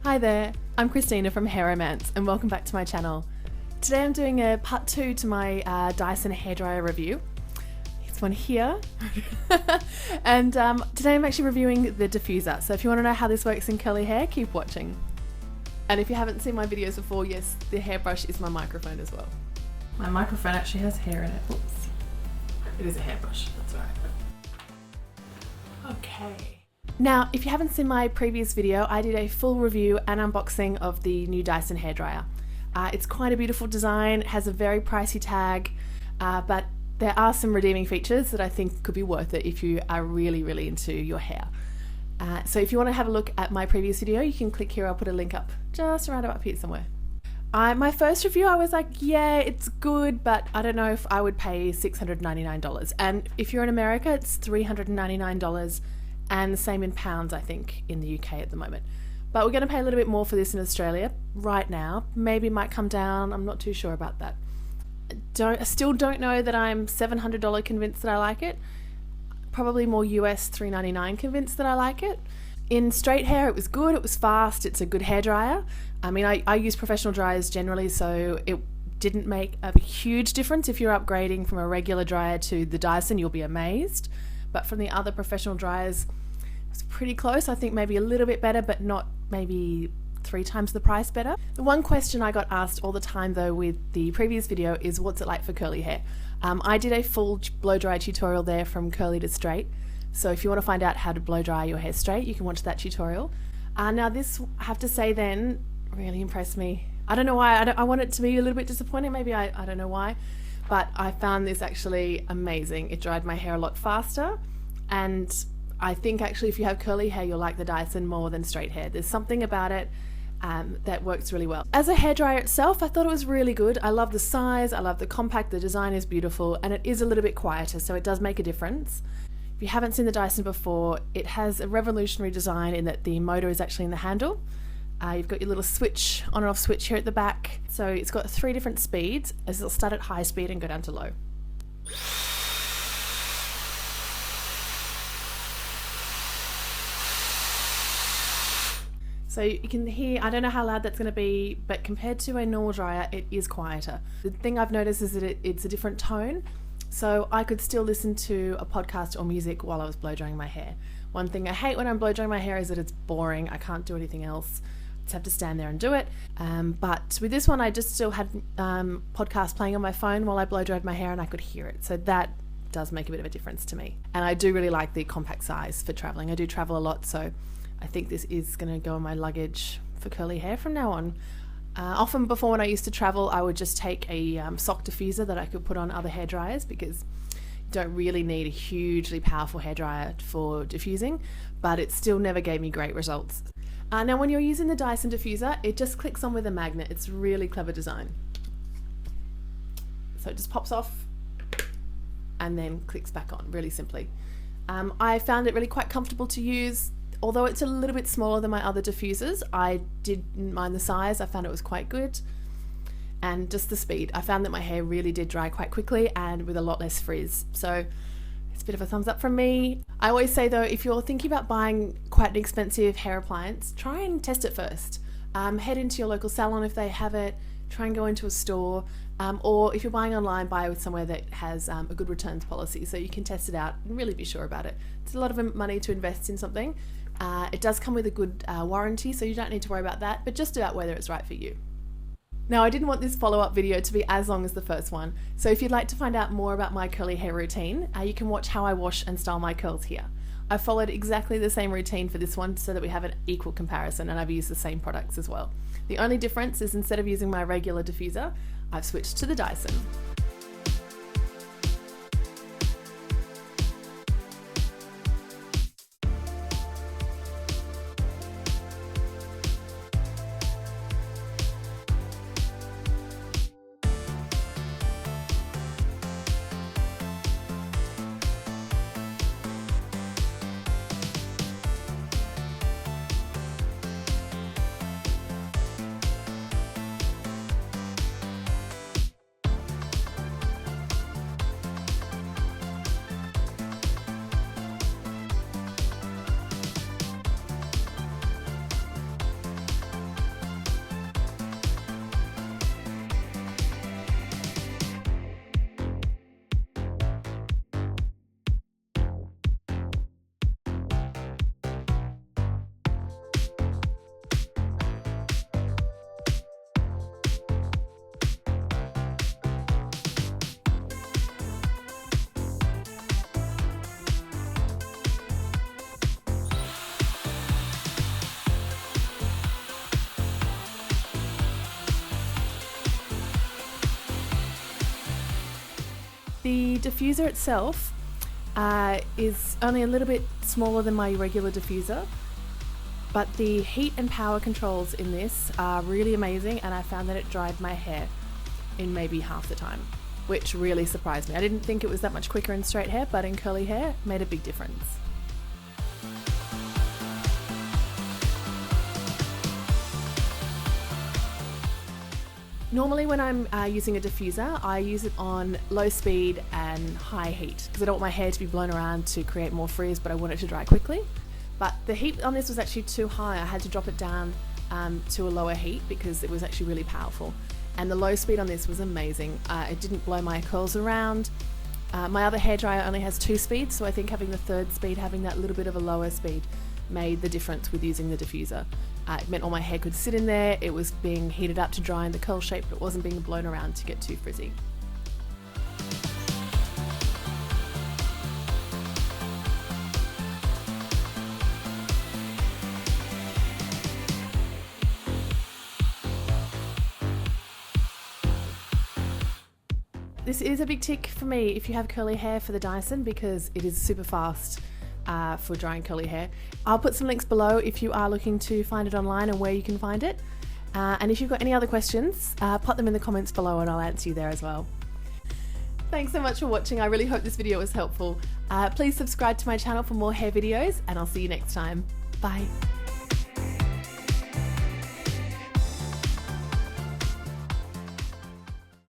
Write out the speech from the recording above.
Hi there, I'm Christina from Hair Romance and welcome back to my channel. Today I'm doing a part 2 to my Dyson hairdryer review. Here's one here. And today I'm actually reviewing the diffuser, so if you want to know how this works in curly hair, keep watching. And if you haven't seen my videos before, yes, the hairbrush is my microphone as well. My microphone actually has hair in it. Oops. It is a hairbrush, that's right. Okay. Now, if you haven't seen my previous video, I did a full review and unboxing of the new Dyson hairdryer. It's quite a beautiful design, it has a very pricey tag, but there are some redeeming features that I think could be worth it if you are really into your hair. So if you want to have a look at my previous video, you can click here, I'll put a link up just around up here somewhere. My first review, I was like, yeah, it's good, but I don't know if I would pay $699. And if you're in America, it's $399. And the same in pounds, I think, in the UK at the moment. But we're going to pay a little bit more for this in Australia right now. Maybe it might come down. I'm not too sure about that. I still don't know that I'm $700 convinced that I like it. Probably more US $399 convinced that I like it. In straight hair, it was good. It was fast. It's a good hairdryer. I mean, I use professional dryers generally, so it didn't make a huge difference. If you're upgrading from a regular dryer to the Dyson, you'll be amazed. But from the other professional dryers, it's pretty close. I think maybe a little bit better, but not maybe 3 times the price better. The one question I got asked all the time though with the previous video is what's it like for curly hair? I did a full blow dry tutorial there from curly to straight. So if you want to find out how to blow dry your hair straight, you can watch that tutorial. Now this, I have to say then, really impressed me. I don't know why, I want it to be a little bit disappointing, maybe I don't know why. But I found this actually amazing. It dried my hair a lot faster, and I think actually if you have curly hair, you'll like the Dyson more than straight hair. There's something about it that works really well. As a hairdryer itself, I thought it was really good. I love the size, I love the compact, the design is beautiful, and it is a little bit quieter, so it does make a difference. If you haven't seen the Dyson before, it has a revolutionary design in that the motor is actually in the handle. You've got your little switch, on and off switch here at the back. So it's got 3 different speeds, as it'll start at high speed and go down to low. So you can hear, I don't know how loud that's going to be, but compared to a normal dryer, it is quieter. The thing I've noticed is that it's a different tone. So I could still listen to a podcast or music while I was blow drying my hair. One thing I hate when I'm blow drying my hair is that it's boring. I can't do anything else. Just have to stand there and do it. But with this one, I just still had podcasts playing on my phone while I blow dried my hair, and I could hear it. So that does make a bit of a difference to me. And I do really like the compact size for traveling. I do travel a lot, so I think this is going to go in my luggage for curly hair from now on. Often before, when I used to travel, I would just take a sock diffuser that I could put on other hair dryers, because you don't really need a hugely powerful hairdryer for diffusing, but it still never gave me great results. Now when you're using the Dyson diffuser, it just clicks on with a magnet. It's really clever design. So it just pops off and then clicks back on really simply. I found it really quite comfortable to use. Although it's a little bit smaller than my other diffusers, I didn't mind the size. I found it was quite good. And just the speed. I found that my hair really did dry quite quickly and with a lot less frizz. So it's a bit of a thumbs up from me. I always say though, if you're thinking about buying quite an expensive hair appliance, try and test it first. Head into your local salon if they have it, try and go into a store, or if you're buying online, buy with somewhere that has a good returns policy so you can test it out and really be sure about it. It's a lot of money to invest in something. It does come with a good warranty, so you don't need to worry about that, but just about whether it's right for you. Now, I didn't want this follow-up video to be as long as the first one, so if you'd like to find out more about my curly hair routine, you can watch how I wash and style my curls here. I followed exactly the same routine for this one so that we have an equal comparison, and I've used the same products as well. The only difference is instead of using my regular diffuser, I've switched to the Dyson. The diffuser itself is only a little bit smaller than my regular diffuser, but the heat and power controls in this are really amazing, and I found that it dried my hair in maybe half the time, which really surprised me. I didn't think it was that much quicker in straight hair, but in curly hair, it made a big difference. Normally when I'm using a diffuser, I use it on low speed and high heat because I don't want my hair to be blown around to create more frizz, but I want it to dry quickly. But the heat on this was actually too high. I had to drop it down to a lower heat because it was actually really powerful. And the low speed on this was amazing. It didn't blow my curls around. My other hairdryer only has 2 speeds, so I think having the 3rd speed, having that little bit of a lower speed, made the difference with using the diffuser. It meant all my hair could sit in there, it was being heated up to dry in the curl shape, but it wasn't being blown around to get too frizzy. This is a big tick for me if you have curly hair for the Dyson, because it is super fast for drying curly hair. I'll put some links below if you are looking to find it online and where you can find it. And if you've got any other questions, pop them in the comments below and I'll answer you there as well. Thanks so much for watching. I really hope this video was helpful. Please subscribe to my channel for more hair videos, and I'll see you next time. Bye.